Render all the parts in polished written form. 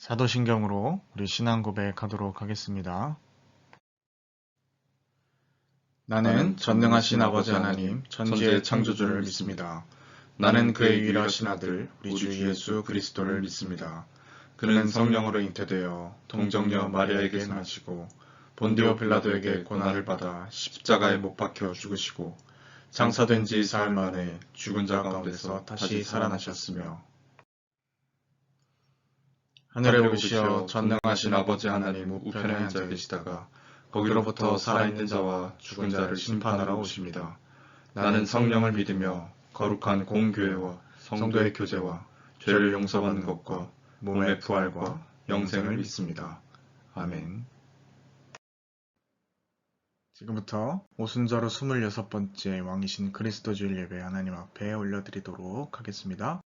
사도신경으로 우리 신앙 고백하도록 하겠습니다. 나는 전능하신 아버지 하나님, 전지의 창조주를 믿습니다. 나는 그의 유일하신 아들, 우리 주 예수 그리스도를 믿습니다. 그는 성령으로 잉태되어 동정녀 마리아에게 나시고 본디오 빌라도에게 고난을 받아 십자가에 못 박혀 죽으시고 장사된 지 사흘 만에 죽은 자 가운데서 다시 살아나셨으며 하늘에 오르시어 전능하신 아버지 하나님 우편에 앉아 계시다가 거기로부터 살아있는 자와 죽은 자를 심판하러 오십니다. 나는 성령을 믿으며 거룩한 공교회와 성도의 교제와 죄를 용서받는 것과 몸의 부활과 영생을 믿습니다. 아멘. 지금부터 오순절후 26번째 왕이신 그리스도 주일 예배 하나님 앞에 올려드리도록 하겠습니다.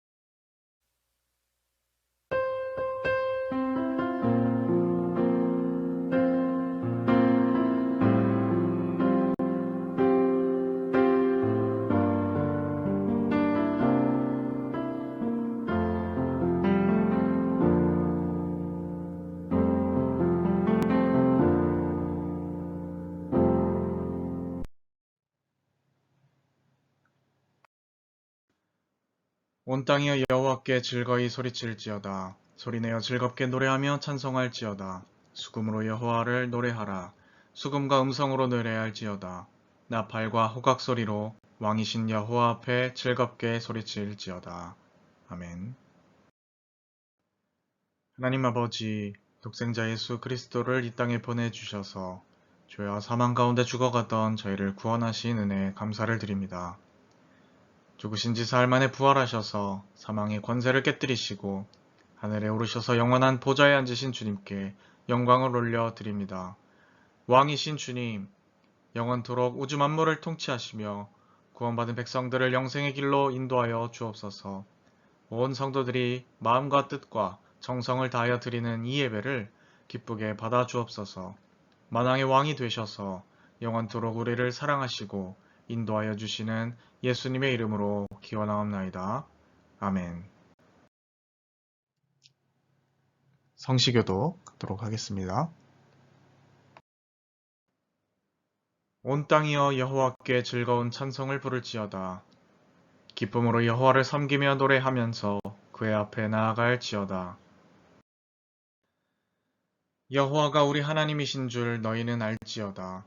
온 땅이여 여호와께 즐거이 소리칠지어다. 소리내어 즐겁게 노래하며 찬송할지어다. 수금으로 여호와를 노래하라. 수금과 음성으로 노래할지어다. 나팔과 호각소리로 왕이신 여호와 앞에 즐겁게 소리칠지어다. 아멘. 하나님 아버지, 독생자 예수 그리스도를 이 땅에 보내주셔서 죄와 사망 가운데 죽어가던 저희를 구원하신 은혜에 감사를 드립니다. 죽으신 지 사흘 만에 부활하셔서 사망의 권세를 깨뜨리시고 하늘에 오르셔서 영원한 보좌에 앉으신 주님께 영광을 올려드립니다. 왕이신 주님, 영원토록 우주 만물을 통치하시며 구원받은 백성들을 영생의 길로 인도하여 주옵소서. 온 성도들이 마음과 뜻과 정성을 다하여 드리는 이 예배를 기쁘게 받아 주옵소서. 만왕의 왕이 되셔서 영원토록 우리를 사랑하시고 인도하여 주시는 예수님의 이름으로 기원하옵나이다. 아멘. 성시교도 가도록 하겠습니다. 온 땅이여 여호와께 즐거운 찬송을 부를지어다. 기쁨으로 여호와를 섬기며 노래하면서 그의 앞에 나아갈지어다. 여호와가 우리 하나님이신 줄 너희는 알지어다.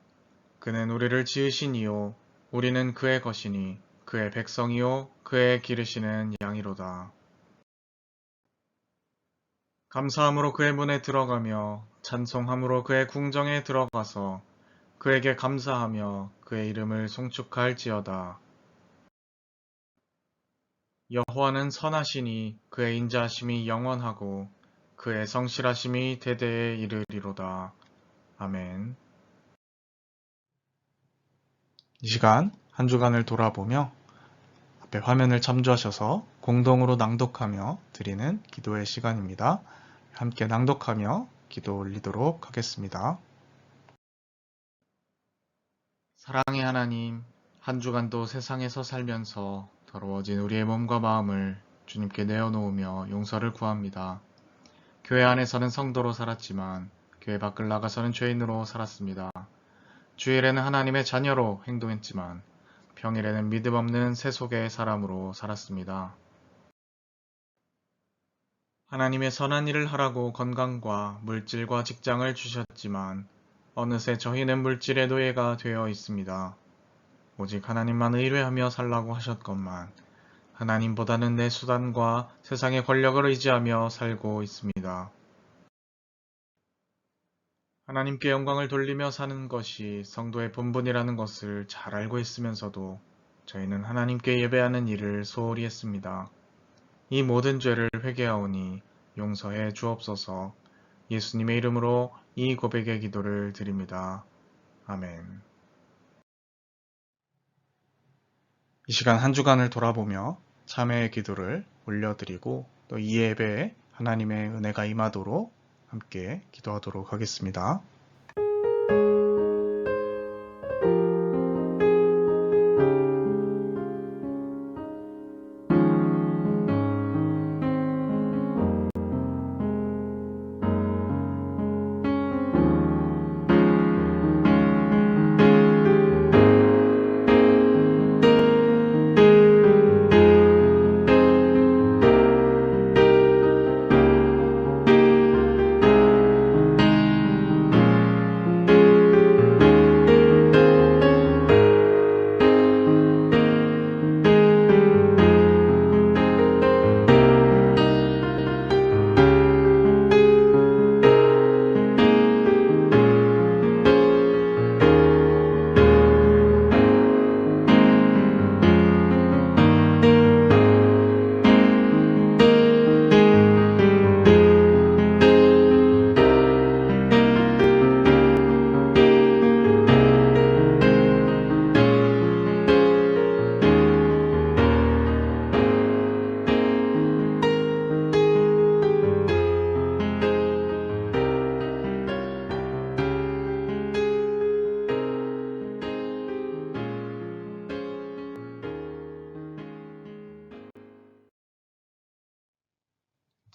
그는 우리를 지으신 이요 우리는 그의 것이니 그의 백성이요 그의 기르시는 양이로다. 감사함으로 그의 문에 들어가며 찬송함으로 그의 궁정에 들어가서 그에게 감사하며 그의 이름을 송축할지어다. 여호와는 선하시니 그의 인자하심이 영원하고 그의 성실하심이 대대에 이르리로다. 아멘. 이 시간 한 주간을 돌아보며 앞에 화면을 참조하셔서 공동으로 낭독하며 드리는 기도의 시간입니다. 함께 낭독하며 기도 올리도록 하겠습니다. 사랑의 하나님, 한 주간도 세상에서 살면서 더러워진 우리의 몸과 마음을 주님께 내어놓으며 용서를 구합니다. 교회 안에서는 성도로 살았지만 교회 밖을 나가서는 죄인으로 살았습니다. 주일에는 하나님의 자녀로 행동했지만 평일에는 믿음 없는 세속의 사람으로 살았습니다. 하나님의 선한 일을 하라고 건강과 물질과 직장을 주셨지만 어느새 저희는 물질의 노예가 되어 있습니다. 오직 하나님만 의뢰하며 살라고 하셨건만 하나님보다는 내 수단과 세상의 권력을 의지하며 살고 있습니다. 하나님께 영광을 돌리며 사는 것이 성도의 본분이라는 것을 잘 알고 있으면서도 저희는 하나님께 예배하는 일을 소홀히 했습니다. 이 모든 죄를 회개하오니 용서해 주옵소서. 예수님의 이름으로 이 고백의 기도를 드립니다. 아멘. 이 시간 한 주간을 돌아보며 참회의 기도를 올려드리고 또 이 예배에 하나님의 은혜가 임하도록 함께 기도하도록 하겠습니다.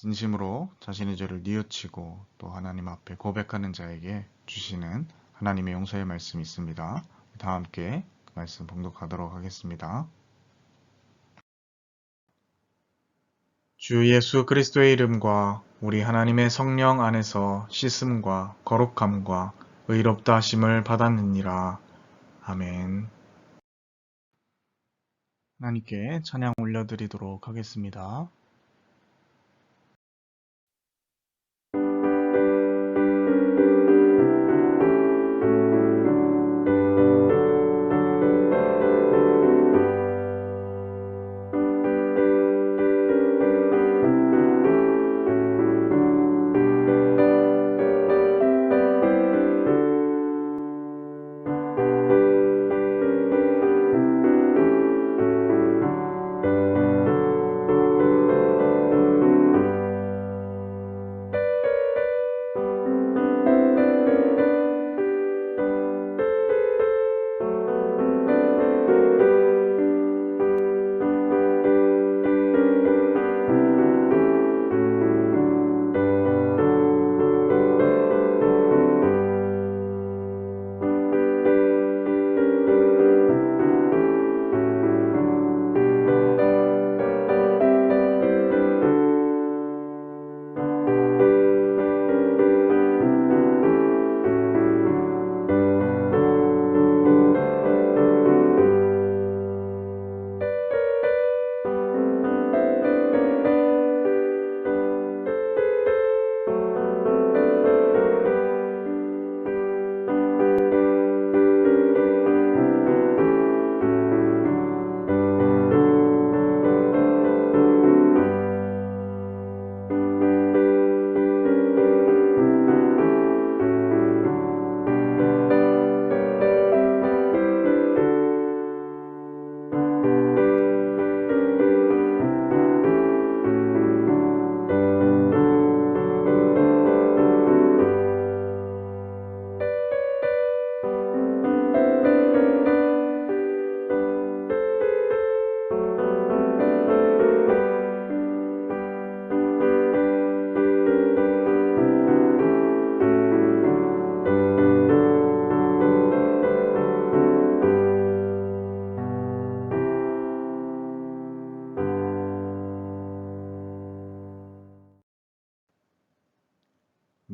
진심으로 자신의 죄를 뉘우치고 또 하나님 앞에 고백하는 자에게 주시는 하나님의 용서의 말씀이 있습니다. 다 함께 그 말씀 봉독하도록 하겠습니다. 주 예수 그리스도의 이름과 우리 하나님의 성령 안에서 씻음과 거룩함과 의롭다 하심을 받았느니라. 아멘. 하나님께 찬양 올려드리도록 하겠습니다.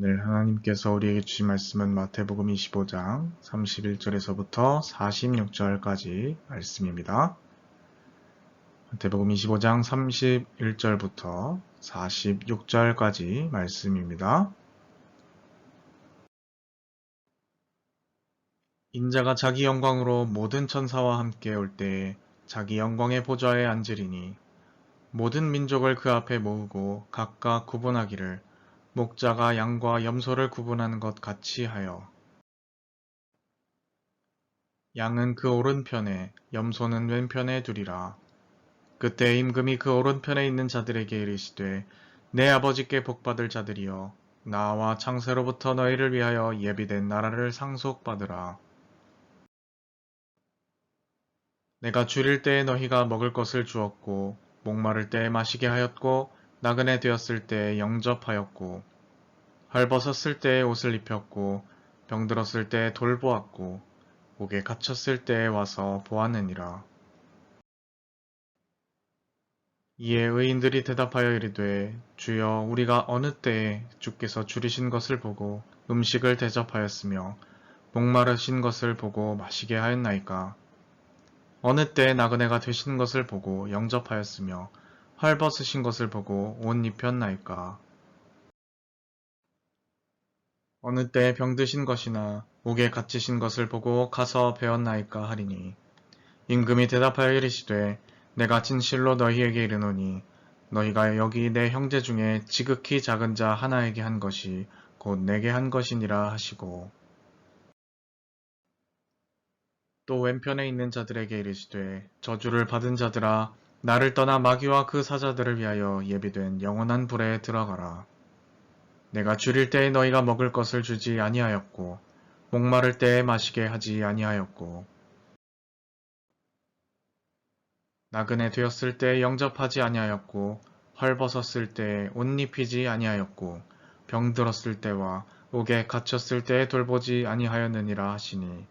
오늘 하나님께서 우리에게 주신 말씀은 마태복음 25장 31절에서부터 46절까지 말씀입니다. 마태복음 25장 31절부터 46절까지 말씀입니다. 인자가 자기 영광으로 모든 천사와 함께 올 때에 자기 영광의 보좌에 앉으리니 모든 민족을 그 앞에 모으고 각각 구분하기를 목자가 양과 염소를 구분하는 것 같이 하여 양은 그 오른편에 염소는 왼편에 두리라. 그때 임금이 그 오른편에 있는 자들에게 이르시되 내 아버지께 복받을 자들이여 나와 창세로부터 너희를 위하여 예비된 나라를 상속받으라. 내가 줄일 때에 너희가 먹을 것을 주었고 목마를 때에 마시게 하였고 나그네 되었을 때에 영접하였고 헐벗었을 때에 옷을 입혔고 병들었을 때에 돌보았고 옥에 갇혔을 때에 와서 보았느니라. 이에 의인들이 대답하여 이르되 주여 우리가 어느 때에 주께서 줄이신 것을 보고 음식을 대접하였으며 목마르신 것을 보고 마시게 하였나이까. 어느 때에 나그네가 되신 것을 보고 영접하였으며 헐벗으신 것을 보고 옷 입혔나이까. 어느 때에 병드신 것이나 옥에 갇히신 것을 보고 가서 배웠나이까 하리니 임금이 대답하여 이르시되 내가 진실로 너희에게 이르노니 너희가 여기 내 형제 중에 지극히 작은 자 하나에게 한 것이 곧 내게 한 것이니라 하시고 또 왼편에 있는 자들에게 이르시되 저주를 받은 자들아 나를 떠나 마귀와 그 사자들을 위하여 예비된 영원한 불에 들어가라. 내가 줄일 때에 너희가 먹을 것을 주지 아니하였고 목마를 때에 마시게 하지 아니하였고 나그네 되었을 때에 영접하지 아니하였고 헐벗었을 때에 옷 입히지 아니하였고 병들었을 때와 옥에 갇혔을 때에 돌보지 아니하였느니라 하시니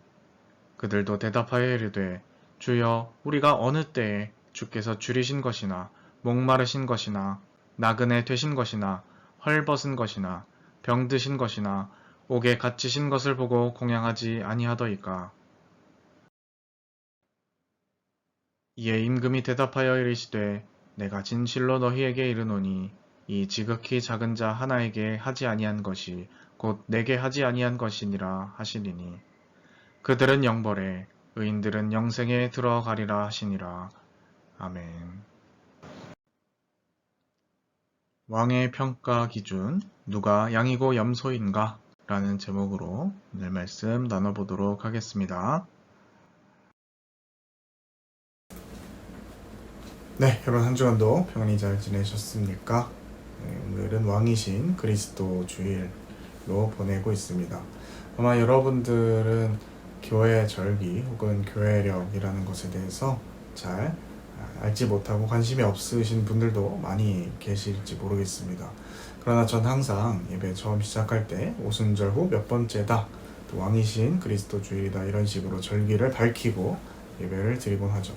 그들도 대답하여 이르되 주여 우리가 어느 때에 주께서 줄이신 것이나 목마르신 것이나 나그네 되신 것이나 헐벗은 것이나 병드신 것이나 옥에 갇히신 것을 보고 공양하지 아니하더이까. 이에 임금이 대답하여 이르시되 내가 진실로 너희에게 이르노니 이 지극히 작은 자 하나에게 하지 아니한 것이 곧 내게 하지 아니한 것이니라 하시리니 그들은 영벌에 의인들은 영생에 들어가리라 하시니라. 아멘. 왕의 평가 기준 누가 양이고 염소인가? 라는 제목으로 오늘 말씀 나눠보도록 하겠습니다. 네, 여러분 한 주간도 평안히 잘 지내셨습니까? 오늘은 왕이신 그리스도 주일로 보내고 있습니다. 아마 여러분들은 교회 절기 혹은 교회력이라는 것에 대해서 잘 알지 못하고 관심이 없으신 분들도 많이 계실지 모르겠습니다. 그러나 전 항상 예배 처음 시작할 때 오순절 후 몇 번째다, 또 왕이신 그리스도 주일이다 이런 식으로 절기를 밝히고 예배를 드리곤 하죠.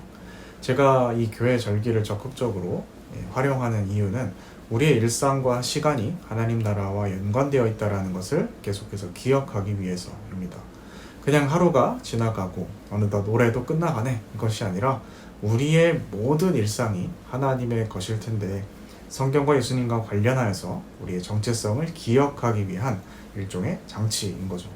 제가 이 교회 절기를 적극적으로 활용하는 이유는 우리의 일상과 시간이 하나님 나라와 연관되어 있다는 것을 계속해서 기억하기 위해서입니다. 그냥 하루가 지나가고 어느덧 올해도 끝나가네 이것이 아니라 우리의 모든 일상이 하나님의 것일 텐데 성경과 예수님과 관련하여서 우리의 정체성을 기억하기 위한 일종의 장치인 거죠.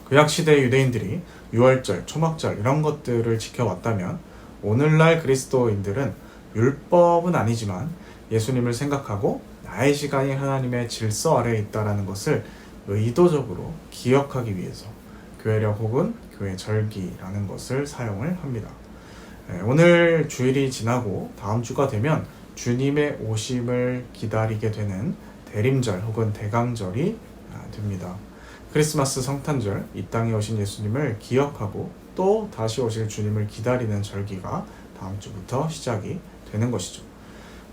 구약시대 유대인들이 유월절, 초막절 이런 것들을 지켜왔다면 오늘날 그리스도인들은 율법은 아니지만 예수님을 생각하고 나의 시간이 하나님의 질서 아래에 있다는 것을 의도적으로 기억하기 위해서 교회력 혹은 교회 절기라는 것을 사용을 합니다. 오늘 주일이 지나고 다음 주가 되면 주님의 오심을 기다리게 되는 대림절 혹은 대강절이 됩니다. 크리스마스 성탄절, 이 땅에 오신 예수님을 기억하고 또 다시 오실 주님을 기다리는 절기가 다음 주부터 시작이 되는 것이죠.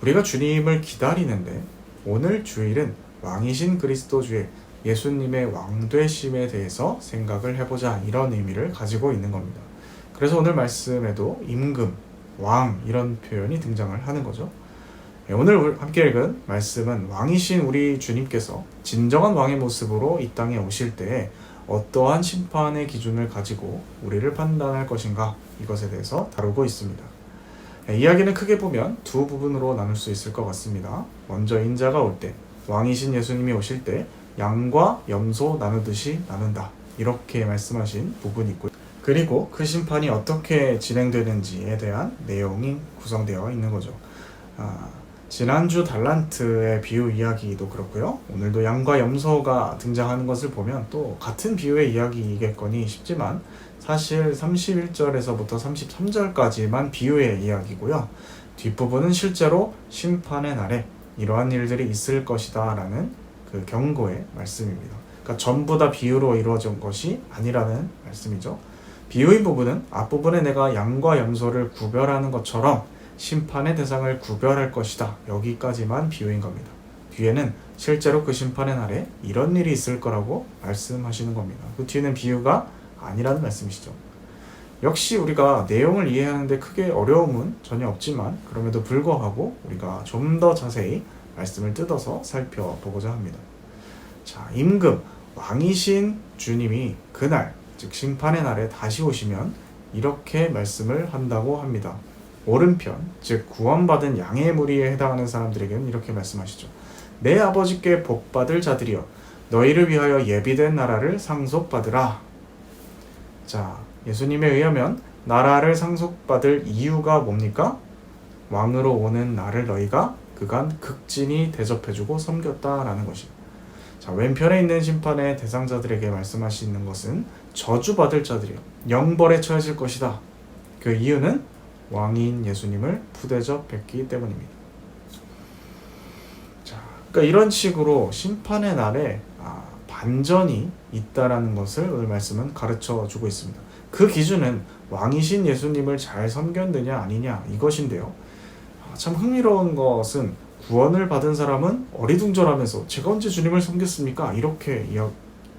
우리가 주님을 기다리는데 오늘 주일은 왕이신 그리스도 주일, 예수님의 왕되심에 대해서 생각을 해보자 이런 의미를 가지고 있는 겁니다. 그래서 오늘 말씀에도 임금, 왕 이런 표현이 등장을 하는 거죠. 오늘 함께 읽은 말씀은 왕이신 우리 주님께서 진정한 왕의 모습으로 이 땅에 오실 때에 어떠한 심판의 기준을 가지고 우리를 판단할 것인가 이것에 대해서 다루고 있습니다. 이야기는 크게 보면 두 부분으로 나눌 수 있을 것 같습니다. 먼저 인자가 올 때, 왕이신 예수님이 오실 때 양과 염소 나누듯이 나눈다 이렇게 말씀하신 부분이 있고요. 그리고 그 심판이 어떻게 진행되는지에 대한 내용이 구성되어 있는 거죠. 지난주 달란트의 비유 이야기도 그렇고요. 오늘도 양과 염소가 등장하는 것을 보면 또 같은 비유의 이야기이겠거니 싶지만 사실 31절에서부터 33절까지만 비유의 이야기고요. 뒷부분은 실제로 심판의 날에 이러한 일들이 있을 것이다 라는 그 경고의 말씀입니다. 그러니까 전부 다 비유로 이루어진 것이 아니라는 말씀이죠. 비유의 부분은 앞부분에 내가 양과 염소를 구별하는 것처럼 심판의 대상을 구별할 것이다. 여기까지만 비유인 겁니다. 뒤에는 실제로 그 심판의 날에 이런 일이 있을 거라고 말씀하시는 겁니다. 그 뒤에는 비유가 아니라는 말씀이시죠. 역시 우리가 내용을 이해하는데 크게 어려움은 전혀 없지만 그럼에도 불구하고 우리가 좀 더 자세히 말씀을 뜯어서 살펴보고자 합니다. 자, 임금, 왕이신 주님이 그날, 즉 심판의 날에 다시 오시면 이렇게 말씀을 한다고 합니다. 오른편, 즉 구원받은 양의 무리에 해당하는 사람들에게는 이렇게 말씀하시죠. 내 아버지께 복받을 자들이여 너희를 위하여 예비된 나라를 상속받으라. 자, 예수님에 의하면 나라를 상속받을 이유가 뭡니까? 왕으로 오는 나를 너희가 그간 극진히 대접해주고 섬겼다라는 것이죠. 자, 왼편에 있는 심판의 대상자들에게 말씀하시는 것은 저주받을 자들이요 영벌에 처해질 것이다. 그 이유는 왕인 예수님을 푸대접 뵙기 때문입니다. 자, 그러니까 이런 식으로 심판의 날에 반전이 있다라는 것을 오늘 말씀은 가르쳐 주고 있습니다. 그 기준은 왕이신 예수님을 잘 섬겼느냐 아니냐 이것인데요. 참 흥미로운 것은 구원을 받은 사람은 어리둥절하면서 제가 언제 주님을 섬겼습니까? 이렇게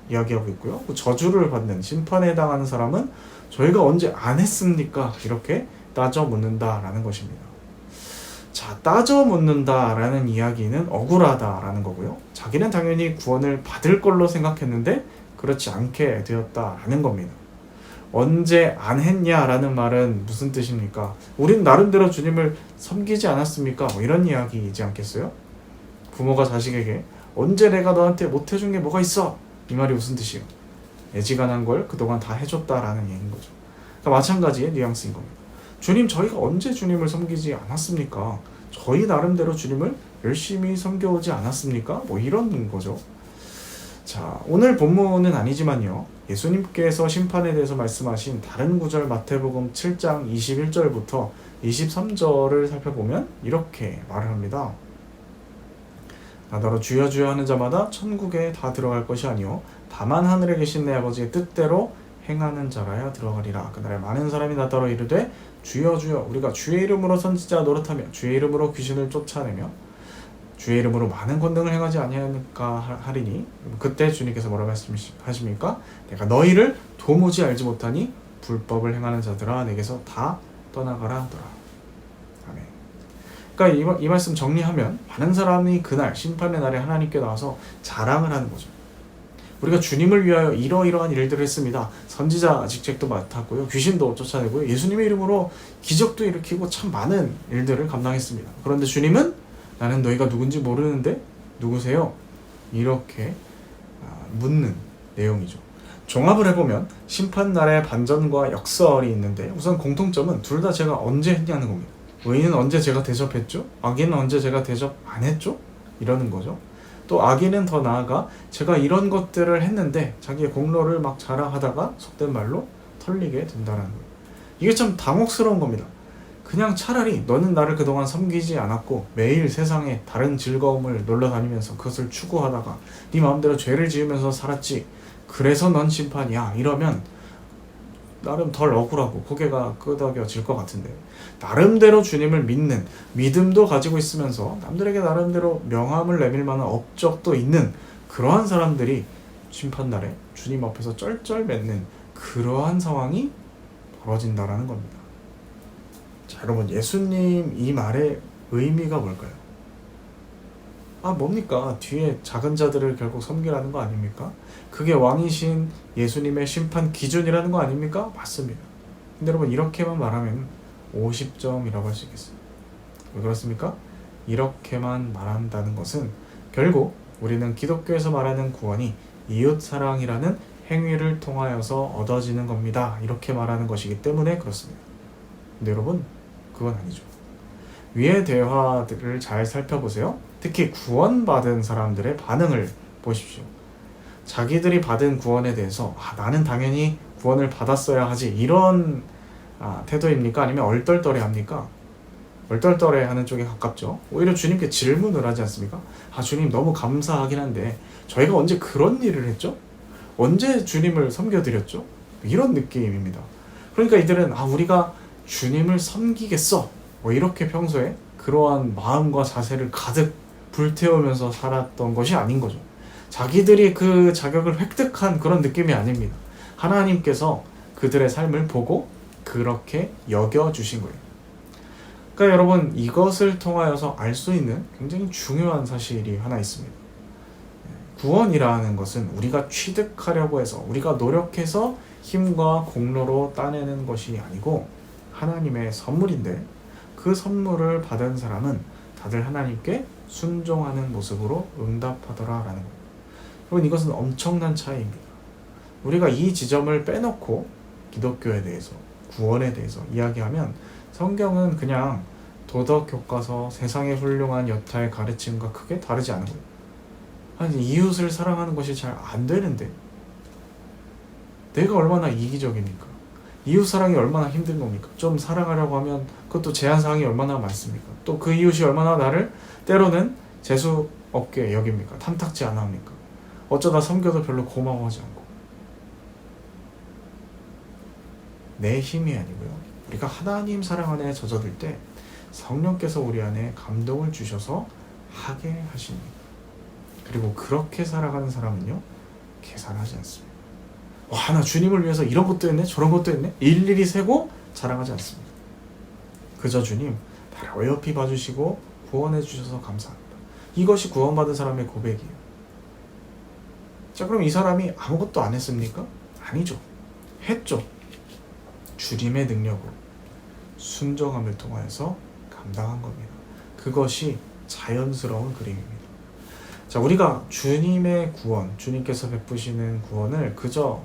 이야기하고 있고요. 저주를 받는 심판에 해당하는 사람은 저희가 언제 안 했습니까? 이렇게 따져 묻는다라는 것입니다. 자, 따져 묻는다라는 이야기는 억울하다라는 거고요. 자기는 당연히 구원을 받을 걸로 생각했는데 그렇지 않게 되었다라는 겁니다. 언제 안 했냐라는 말은 무슨 뜻입니까? 우린 나름대로 주님을 섬기지 않았습니까? 뭐 이런 이야기이지 않겠어요? 부모가 자식에게 언제 내가 너한테 못 해준 게 뭐가 있어? 이 말이 무슨 뜻이에요? 애지간한 걸 그동안 다 해줬다라는 얘기인 거죠. 그러니까 마찬가지의 뉘앙스인 겁니다. 주님, 저희가 언제 주님을 섬기지 않았습니까? 저희 나름대로 주님을 열심히 섬겨오지 않았습니까? 뭐 이런 거죠. 자, 오늘 본문은 아니지만요. 예수님께서 심판에 대해서 말씀하신 다른 구절 마태복음 7장 21절부터 23절을 살펴보면 이렇게 말을 합니다. 나더러 주여 주여 하는 자마다 천국에 다 들어갈 것이 아니요 다만 하늘에 계신 내 아버지의 뜻대로 행하는 자라야 들어가리라. 그날에 많은 사람이 나더러 이르되 주여 주여 우리가 주의 이름으로 선지자 노릇하며 주의 이름으로 귀신을 쫓아내며 주의 이름으로 많은 권능을 행하지 아니하니까 하리니 그때 주님께서 뭐라고 말씀하십니까? 내가 너희를 도무지 알지 못하니 불법을 행하는 자들아 내게서 다 떠나가라 하더라. 아멘. 그러니까 이 말씀 정리하면 많은 사람이 그날 심판의 날에 하나님께 나와서 자랑을 하는 거죠. 우리가 주님을 위하여 이러이러한 일들을 했습니다. 선지자 직책도 맡았고요. 귀신도 쫓아내고요. 예수님의 이름으로 기적도 일으키고 참 많은 일들을 감당했습니다. 그런데 주님은 나는 너희가 누군지 모르는데 누구세요? 이렇게 묻는 내용이죠. 종합을 해보면 심판날의 반전과 역설이 있는데 우선 공통점은 둘 다 제가 언제 했냐는 겁니다. 의인은 언제 제가 대접했죠? 악인은 언제 제가 대접 안 했죠? 이러는 거죠. 또 악인은 더 나아가 제가 이런 것들을 했는데 자기의 공로를 막 자랑하다가 속된 말로 털리게 된다는 거예요. 이게 참 당혹스러운 겁니다. 그냥 차라리 너는 나를 그동안 섬기지 않았고 매일 세상에 다른 즐거움을 놀러다니면서 그것을 추구하다가 네 마음대로 죄를 지으면서 살았지. 그래서 넌 심판이야. 이러면 나름 덜 억울하고 고개가 끄덕여질 것 같은데 나름대로 주님을 믿는 믿음도 가지고 있으면서 남들에게 나름대로 명함을 내밀 만한 업적도 있는 그러한 사람들이 심판날에 주님 앞에서 쩔쩔맺는 그러한 상황이 벌어진다라는 겁니다. 자, 여러분, 예수님 이 말의 의미가 뭘까요? 뭡니까? 뒤에 작은 자들을 결국 섬기라는 거 아닙니까? 그게 왕이신 예수님의 심판 기준이라는 거 아닙니까? 맞습니다. 근데 여러분, 이렇게만 말하면 50점이라고 할 수 있겠어요. 왜 그렇습니까? 이렇게만 말한다는 것은 결국 우리는 기독교에서 말하는 구원이 이웃사랑이라는 행위를 통하여서 얻어지는 겁니다. 이렇게 말하는 것이기 때문에 그렇습니다. 근데 여러분, 그건 아니죠. 위의 대화들을 잘 살펴보세요. 특히 구원받은 사람들의 반응을 보십시오. 자기들이 받은 구원에 대해서 나는 당연히 구원을 받았어야 하지 이런 태도입니까? 아니면 얼떨떨해 합니까? 얼떨떨해 하는 쪽에 가깝죠. 오히려 주님께 질문을 하지 않습니까? 주님 너무 감사하긴 한데 저희가 언제 그런 일을 했죠? 언제 주님을 섬겨드렸죠? 이런 느낌입니다. 그러니까 이들은 우리가 주님을 섬기겠어 이렇게 평소에 그러한 마음과 자세를 가득 불태우면서 살았던 것이 아닌 거죠. 자기들이 그 자격을 획득한 그런 느낌이 아닙니다. 하나님께서 그들의 삶을 보고 그렇게 여겨주신 거예요. 그러니까 여러분, 이것을 통하여서 알 수 있는 굉장히 중요한 사실이 하나 있습니다. 구원이라는 것은 우리가 취득하려고 해서 우리가 노력해서 힘과 공로로 따내는 것이 아니고 하나님의 선물인데 그 선물을 받은 사람은 다들 하나님께 순종하는 모습으로 응답하더라라는 거예요. 여러분, 이것은 엄청난 차이입니다. 우리가 이 지점을 빼놓고 기독교에 대해서, 구원에 대해서 이야기하면 성경은 그냥 도덕교과서, 세상의 훌륭한 여타의 가르침과 크게 다르지 않은 거예요. 이웃을 사랑하는 것이 잘 안 되는데 내가 얼마나 이기적입니까? 이웃사랑이 얼마나 힘든 겁니까? 좀 사랑하려고 하면 그것도 제한사항이 얼마나 많습니까? 또 그 이웃이 얼마나 나를 때로는 재수없게 여깁니까? 탐탁지 않아 합니까? 어쩌다 섬겨도 별로 고마워하지 않고. 내 힘이 아니고요. 우리가 하나님 사랑 안에 젖어들 때 성령께서 우리 안에 감동을 주셔서 하게 하십니다. 그리고 그렇게 살아가는 사람은요, 계산하지 않습니다. 와, 나 주님을 위해서 이런 것도 했네, 저런 것도 했네, 일일이 세고 자랑하지 않습니다. 그저 주님 나를 어여삐 봐주시고 구원해 주셔서 감사합니다. 이것이 구원받은 사람의 고백이에요. 자, 그럼 이 사람이 아무것도 안 했습니까? 아니죠. 했죠. 주님의 능력으로 순종함을 통하여서 감당한 겁니다. 그것이 자연스러운 그림입니다. 자, 우리가 주님의 구원, 주님께서 베푸시는 구원을 그저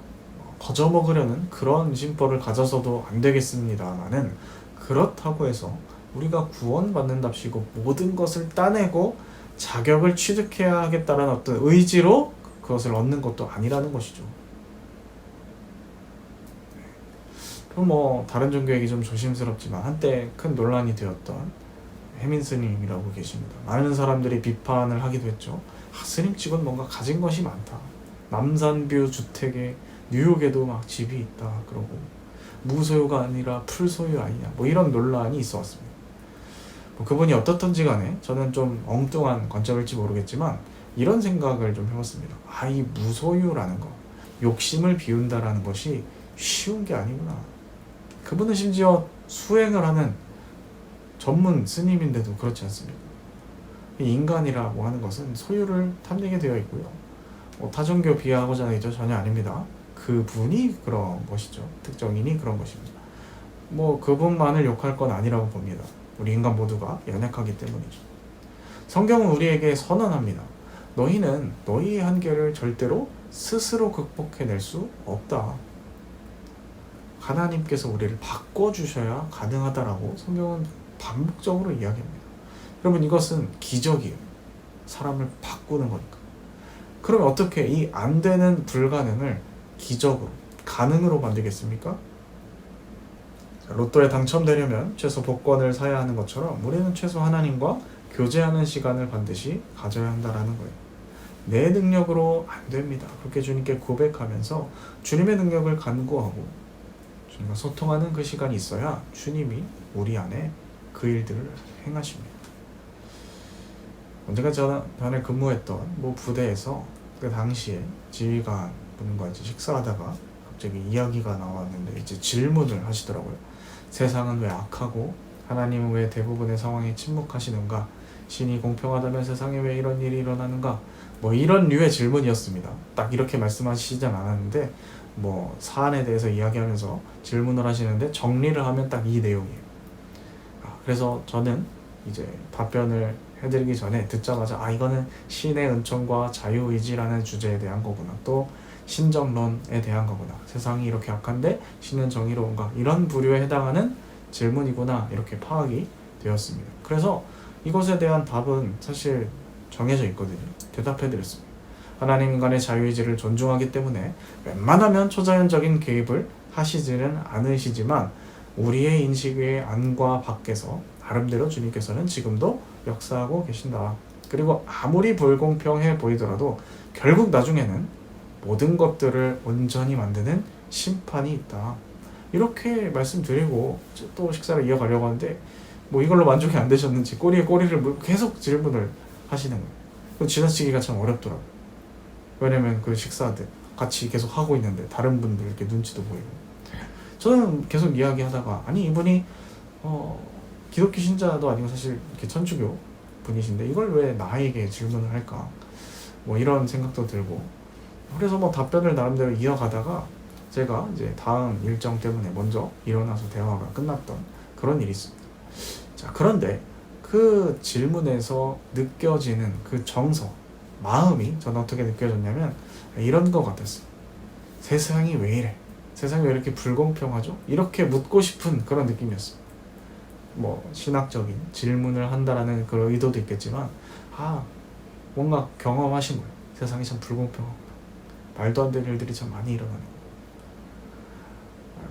거저먹으려는 그런 심보를 가져서도 안 되겠습니다만은, 그렇다고 해서 우리가 구원받는답시고 모든 것을 따내고 자격을 취득해야 하겠다는 어떤 의지로 그것을 얻는 것도 아니라는 것이죠. 그럼 뭐 다른 종교 얘기 좀 조심스럽지만 한때 큰 논란이 되었던 해민 스님이라고 계십니다. 많은 사람들이 비판을 하기도 했죠. 스님 치곤 뭔가 가진 것이 많다. 남산뷰 주택에 뉴욕에도 막 집이 있다. 그러고 무소유가 아니라 풀소유 아니냐, 뭐 이런 논란이 있어 왔습니다. 뭐 그분이 어떻든지 간에 저는 좀 엉뚱한 관점일지 모르겠지만 이런 생각을 좀 해봤습니다. 이 무소유라는 거, 욕심을 비운다라는 것이 쉬운 게 아니구나. 그분은 심지어 수행을 하는 전문 스님인데도 그렇지 않습니까? 인간이라고 하는 것은 소유를 탐내게 되어 있고요. 타종교 비하하고자 하는 게 전혀 아닙니다. 그분이 그런 것이죠. 특정인이 그런 것입니다. 뭐 그분만을 욕할 건 아니라고 봅니다. 우리 인간 모두가 연약하기 때문이죠. 성경은 우리에게 선언합니다. 너희는 너희의 한계를 절대로 스스로 극복해낼 수 없다. 하나님께서 우리를 바꿔주셔야 가능하다라고 성경은 반복적으로 이야기합니다. 여러분, 이것은 기적이에요. 사람을 바꾸는 거니까. 그러면 어떻게 이 안 되는 불가능을 기적으로, 가능으로 만들겠습니까? 로또에 당첨되려면 최소 복권을 사야 하는 것처럼 우리는 최소 하나님과 교제하는 시간을 반드시 가져야 한다는 거예요. 내 능력으로 안 됩니다. 그렇게 주님께 고백하면서 주님의 능력을 간구하고 주님과 소통하는 그 시간이 있어야 주님이 우리 안에 그 일들을 행하십니다. 언젠가 전에 근무했던 부대에서 그 당시에 지휘관 분과 이제 식사하다가 갑자기 이야기가 나왔는데 이제 질문을 하시더라고요. 세상은 왜 악하고 하나님은 왜 대부분의 상황에 침묵하시는가? 신이 공평하다면 세상에 왜 이런 일이 일어나는가? 뭐 이런 류의 질문이었습니다. 딱 이렇게 말씀하시진 않았는데 사안에 대해서 이야기하면서 질문을 하시는데 정리를 하면 딱 이 내용이에요. 그래서 저는 이제 답변을 해드리기 전에 듣자마자 이거는 신의 은총과 자유의지라는 주제에 대한 거구나, 또 신정론에 대한 거구나, 세상이 이렇게 악한데 신은 정의로운가, 이런 부류에 해당하는 질문이구나, 이렇게 파악이 되었습니다. 그래서 이것에 대한 답은 사실 정해져 있거든요. 대답해드렸습니다. 하나님 인간의 자유의지를 존중하기 때문에 웬만하면 초자연적인 개입을 하시지는 않으시지만 우리의 인식 외의 안과 밖에서 나름대로 주님께서는 지금도 역사하고 계신다. 그리고 아무리 불공평해 보이더라도 결국 나중에는 모든 것들을 온전히 만드는 심판이 있다. 이렇게 말씀드리고 또 식사를 이어가려고 하는데 이걸로 만족이 안 되셨는지 꼬리에 꼬리를 계속 질문을 하시는 거예요. 지나치기가 참 어렵더라고요. 왜냐면 그 식사들 같이 계속 하고 있는데 다른 분들 이렇게 눈치도 보이고, 저는 계속 이야기하다가 이분이 기독교 신자도 아니고 사실 이렇게 천주교 분이신데 이걸 왜 나에게 질문을 할까, 이런 생각도 들고, 그래서 답변을 나름대로 이어가다가 제가 이제 다음 일정 때문에 먼저 일어나서 대화가 끝났던 그런 일이 있습니다. 자, 그런데 그 질문에서 느껴지는 그 정서, 마음이 저는 어떻게 느껴졌냐면 이런 것 같았어요. 세상이 왜 이래? 세상이 왜 이렇게 불공평하죠? 이렇게 묻고 싶은 그런 느낌이었어요. 신학적인 질문을 한다라는 그런 의도도 있겠지만 뭔가 경험하신 거예요. 세상이 참 불공평하구나. 말도 안 되는 일들이 참 많이 일어나는 거예요.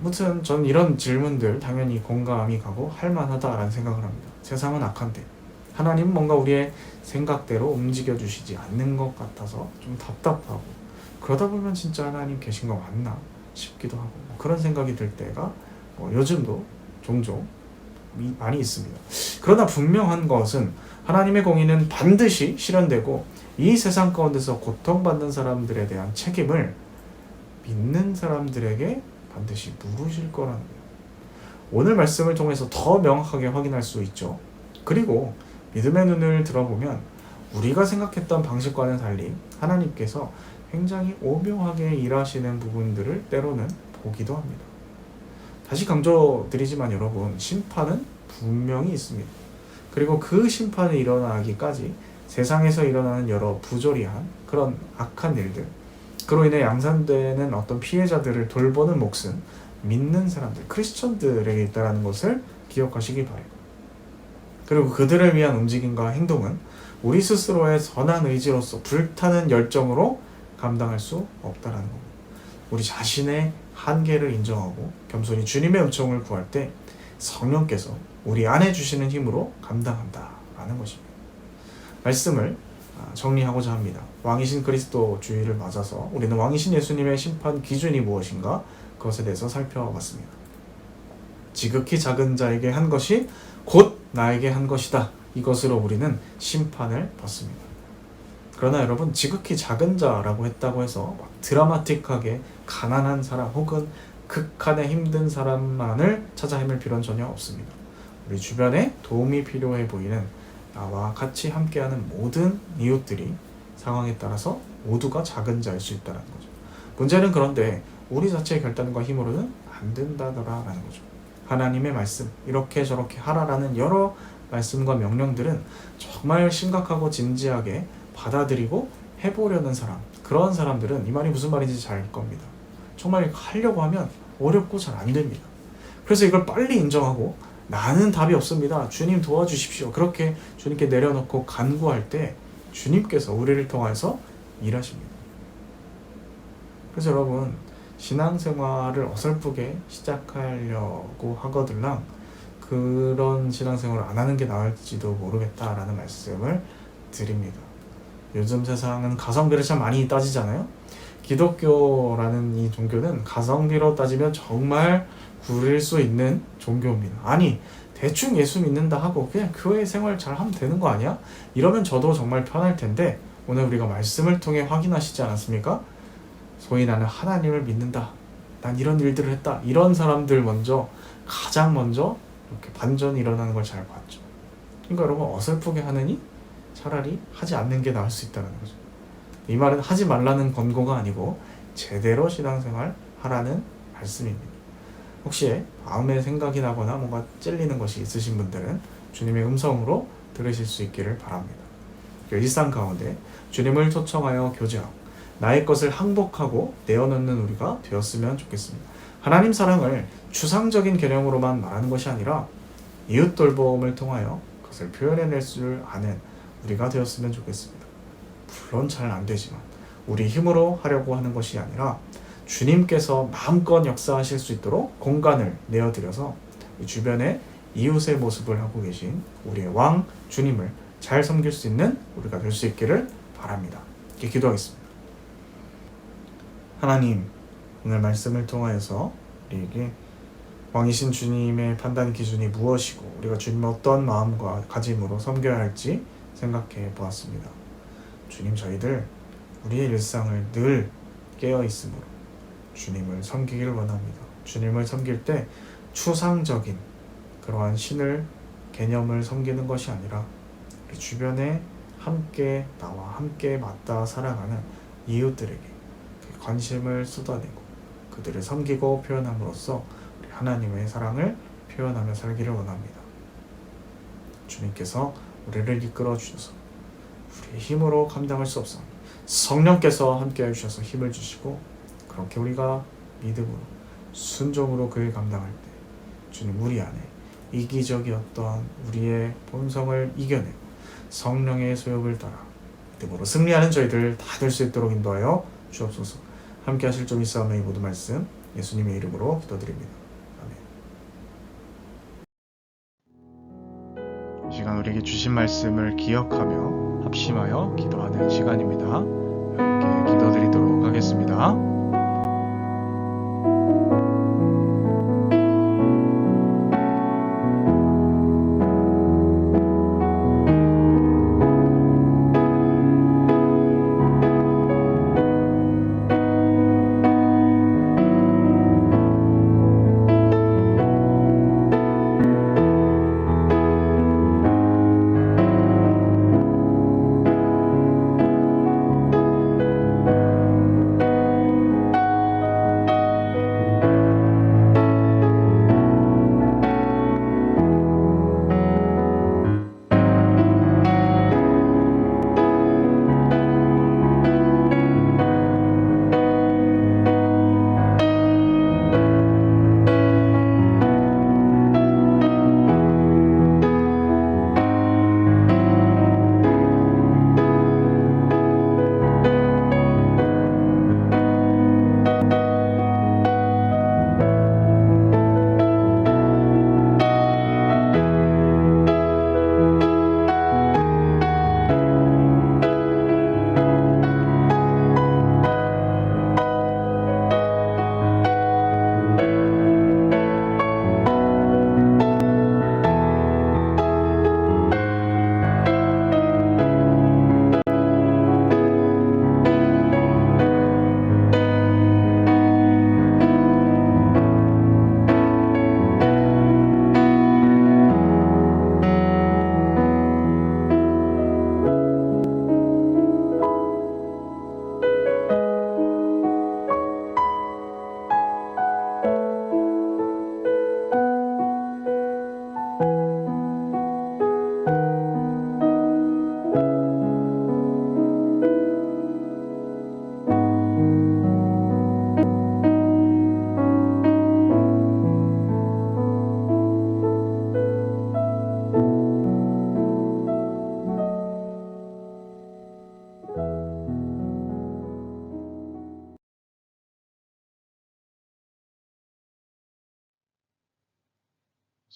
아무튼 전 이런 질문들 당연히 공감이 가고 할만하다라는 생각을 합니다. 세상은 악한데 하나님은 뭔가 우리의 생각대로 움직여주시지 않는 것 같아서 좀 답답하고, 그러다 보면 진짜 하나님 계신 거 맞나 싶기도 하고, 그런 생각이 들 때가 요즘도 종종 많이 있습니다. 그러나 분명한 것은 하나님의 공의는 반드시 실현되고 이 세상 가운데서 고통받는 사람들에 대한 책임을 믿는 사람들에게 반드시 물으실 거라는 거예요. 오늘 말씀을 통해서 더 명확하게 확인할 수 있죠. 그리고 믿음의 눈을 들어보면 우리가 생각했던 방식과는 달리 하나님께서 굉장히 오묘하게 일하시는 부분들을 때로는 보기도 합니다. 다시 강조드리지만 여러분, 심판은 분명히 있습니다. 그리고 그 심판이 일어나기까지 세상에서 일어나는 여러 부조리한 그런 악한 일들, 그로 인해 양산되는 어떤 피해자들을 돌보는 몫은 믿는 사람들, 크리스천들에게 있다는 것을 기억하시기 바라요. 그리고 그들을 위한 움직임과 행동은 우리 스스로의 선한 의지로서 불타는 열정으로 감당할 수 없다는 겁니다. 우리 자신의 한계를 인정하고 겸손히 주님의 은총을 구할 때 성령께서 우리 안에 주시는 힘으로 감당한다라는 것입니다. 말씀을 정리하고자 합니다. 왕이신 그리스도 주의를 맞아서 우리는 왕이신 예수님의 심판 기준이 무엇인가 그것에 대해서 살펴봤습니다. 지극히 작은 자에게 한 것이 곧 나에게 한 것이다. 이것으로 우리는 심판을 받습니다. 그러나 여러분, 지극히 작은 자라고 했다고 해서 막 드라마틱하게 가난한 사람 혹은 극한의 힘든 사람만을 찾아 헤맬 필요는 전혀 없습니다. 우리 주변에 도움이 필요해 보이는 나와 같이 함께하는 모든 이웃들이 상황에 따라서 모두가 작은 자일 수 있다는 거죠. 문제는 그런데 우리 자체의 결단과 힘으로는 안 된다더라라는 거죠. 하나님의 말씀, 이렇게 저렇게 하라라는 여러 말씀과 명령들은 정말 심각하고 진지하게 받아들이고 해보려는 사람, 그런 사람들은 이 말이 무슨 말인지 잘 알 겁니다. 정말 하려고 하면 어렵고 잘 안 됩니다. 그래서 이걸 빨리 인정하고 나는 답이 없습니다. 주님 도와주십시오. 그렇게 주님께 내려놓고 간구할 때 주님께서 우리를 통해서 일하십니다. 그래서 여러분, 신앙생활을 어설프게 시작하려고 하거들랑 그런 신앙생활을 안 하는 게 나을지도 모르겠다라는 말씀을 드립니다. 요즘 세상은 가성비를 참 많이 따지잖아요. 기독교라는 이 종교는 가성비로 따지면 정말 구릴 수 있는 종교입니다. 아니, 대충 예수 믿는다 하고 그냥 교회 생활 잘 하면 되는 거 아니야? 이러면 저도 정말 편할 텐데 오늘 우리가 말씀을 통해 확인하시지 않았습니까? 소위 나는 하나님을 믿는다, 난 이런 일들을 했다, 이런 사람들 가장 먼저 이렇게 반전이 일어나는 걸 잘 봤죠. 그러니까 여러분, 어설프게 하느니 차라리 하지 않는 게 나을 수 있다는 거죠. 이 말은 하지 말라는 권고가 아니고 제대로 신앙생활 하라는 말씀입니다. 혹시 마음에 생각이 나거나 뭔가 찔리는 것이 있으신 분들은 주님의 음성으로 들으실 수 있기를 바랍니다. 일상 가운데 주님을 초청하여 교제하고 나의 것을 항복하고 내어놓는 우리가 되었으면 좋겠습니다. 하나님 사랑을 추상적인 개념으로만 말하는 것이 아니라 이웃 돌봄을 통하여 그것을 표현해낼 줄 아는 우리가 되었으면 좋겠습니다. 물론 잘 안 되지만 우리 힘으로 하려고 하는 것이 아니라 주님께서 마음껏 역사하실 수 있도록 공간을 내어드려서 이 주변에 이웃의 모습을 하고 계신 우리의 왕 주님을 잘 섬길 수 있는 우리가 될 수 있기를 바랍니다. 이렇게 기도하겠습니다. 하나님, 오늘 말씀을 통하여서 우리에게 왕이신 주님의 판단 기준이 무엇이고 우리가 주님을 어떤 마음과 가짐으로 섬겨야 할지 생각해 보았습니다. 주님, 저희들 우리의 일상을 늘 깨어 있으므로 주님을 섬기기를 원합니다. 주님을 섬길 때 추상적인 그러한 신을 개념을 섬기는 것이 아니라 우리 주변에 나와 함께 맞닿아 살아가는 이웃들에게 관심을 쏟아내고 그들을 섬기고 표현함으로써 우리 하나님의 사랑을 표현하며 살기를 원합니다. 주님께서 우리를 이끌어 주셔서 우리의 힘으로 감당할 수 없사오니 성령께서 함께 해주셔서 힘을 주시고 그렇게 우리가 믿음으로 순종으로 그를 감당할 때 주님, 우리 안에 이기적이었던 우리의 본성을 이겨내고 성령의 소욕을 따라 믿음으로 승리하는 저희들 다 될 수 있도록 인도하여 주옵소서. 함께 하실 좀 있사오며 이 모든 말씀 예수님의 이름으로 기도드립니다. 아멘. 이 시간 우리에게 주신 말씀을 기억하며 합심하여 기도하는 시간입니다. 함께 기도드리도록 하겠습니다.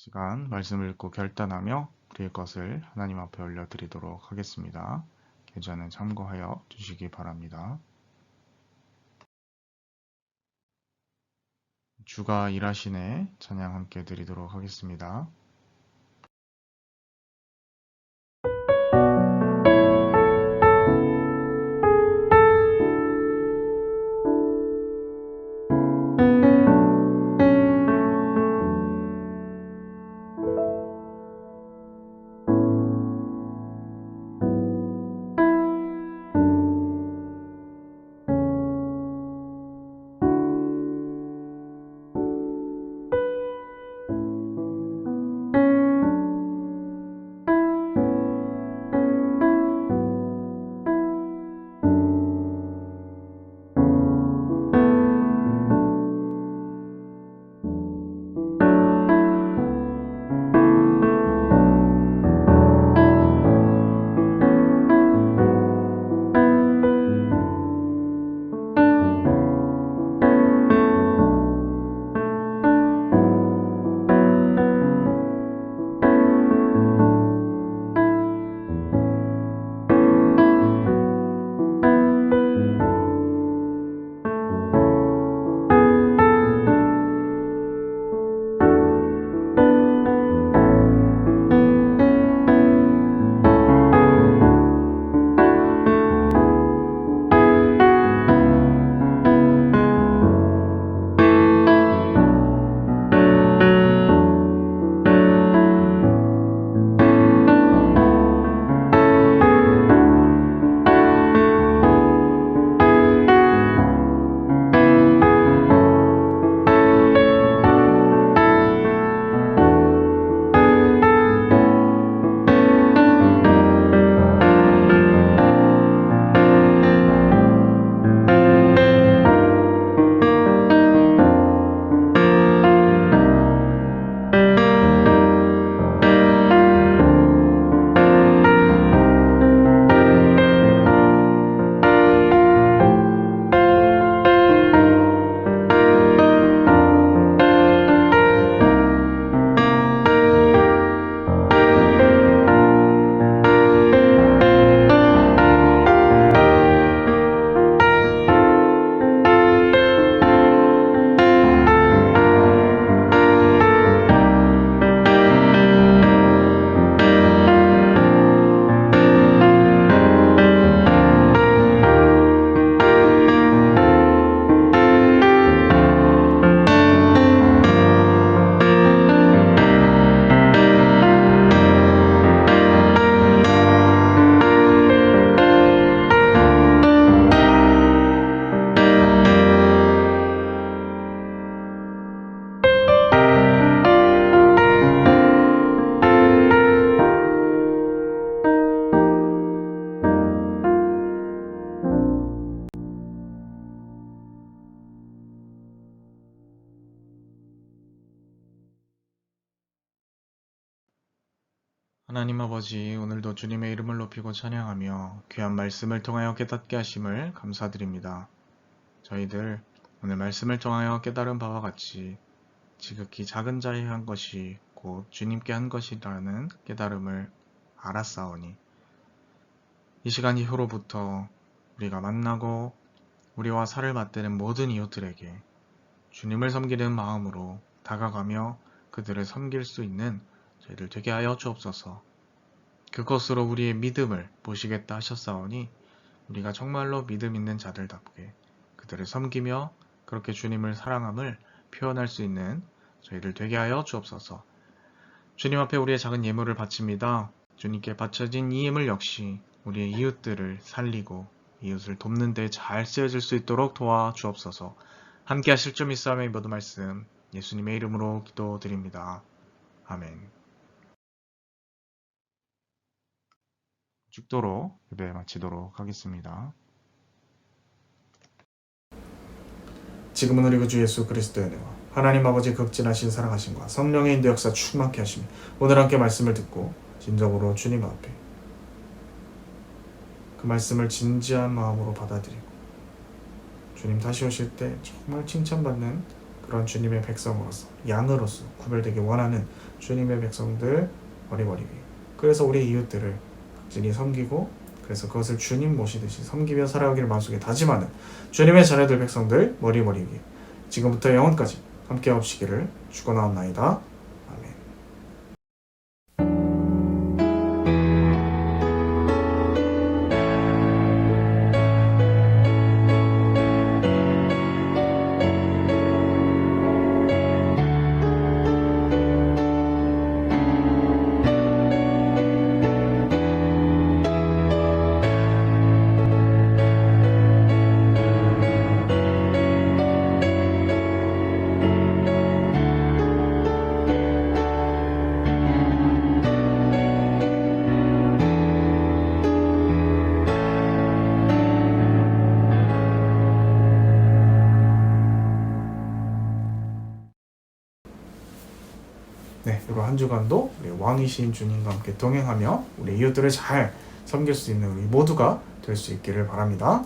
시간 말씀을 읽고 결단하며 우리의 것을 하나님 앞에 올려드리도록 하겠습니다. 계좌는 참고하여 주시기 바랍니다. 주가 일하시네 찬양 함께 드리도록 하겠습니다. 하나님 아버지, 오늘도 주님의 이름을 높이고 찬양하며 귀한 말씀을 통하여 깨닫게 하심을 감사드립니다. 저희들 오늘 말씀을 통하여 깨달은 바와 같이 지극히 작은 자에 한 것이 곧 주님께 한 것이라는 깨달음을 알았사오니 이 시간 이후로부터 우리가 만나고 우리와 살을 맞대는 모든 이웃들에게 주님을 섬기는 마음으로 다가가며 그들을 섬길 수 있는 저희들 되게 하여 주옵소서. 그것으로 우리의 믿음을 보시겠다 하셨사오니 우리가 정말로 믿음 있는 자들답게 그들을 섬기며 그렇게 주님을 사랑함을 표현할 수 있는 저희들 되게 하여 주옵소서. 주님 앞에 우리의 작은 예물을 바칩니다. 주님께 바쳐진 이 예물 역시 우리의 이웃들을 살리고 이웃을 돕는 데 잘 쓰여질 수 있도록 도와주옵소서. 함께 하실 줄 믿사오며 이 모든 말씀 예수님의 이름으로 기도드립니다. 아멘. 죽도록 예배 마치도록 하겠습니다. 지금은 우리 구주 예수 그리스도의 은혜와 하나님 아버지 극진하신 사랑하심과 성령의 인도 역사 충만케 하시며 오늘 함께 말씀을 듣고 진정으로 주님 앞에 그 말씀을 진지한 마음으로 받아들이고 주님 다시 오실 때 정말 칭찬받는 그런 주님의 백성으로서 양으로서 구별되기 원하는 주님의 백성들 머리머리 위. 그래서 우리 이웃들을 극진히 섬기고 그래서 그것을 주님 모시듯이 섬기며 살아가기를 마음속에 다짐하는 주님의 자녀들 백성들 머리머리 위. 지금부터 영원까지 함께 하옵시기를 축원하옵나이다. 아멘. 네, 이번 한 주간도 우리 왕이신 주님과 함께 동행하며 우리 이웃들을 잘 섬길 수 있는 우리 모두가 될 수 있기를 바랍니다.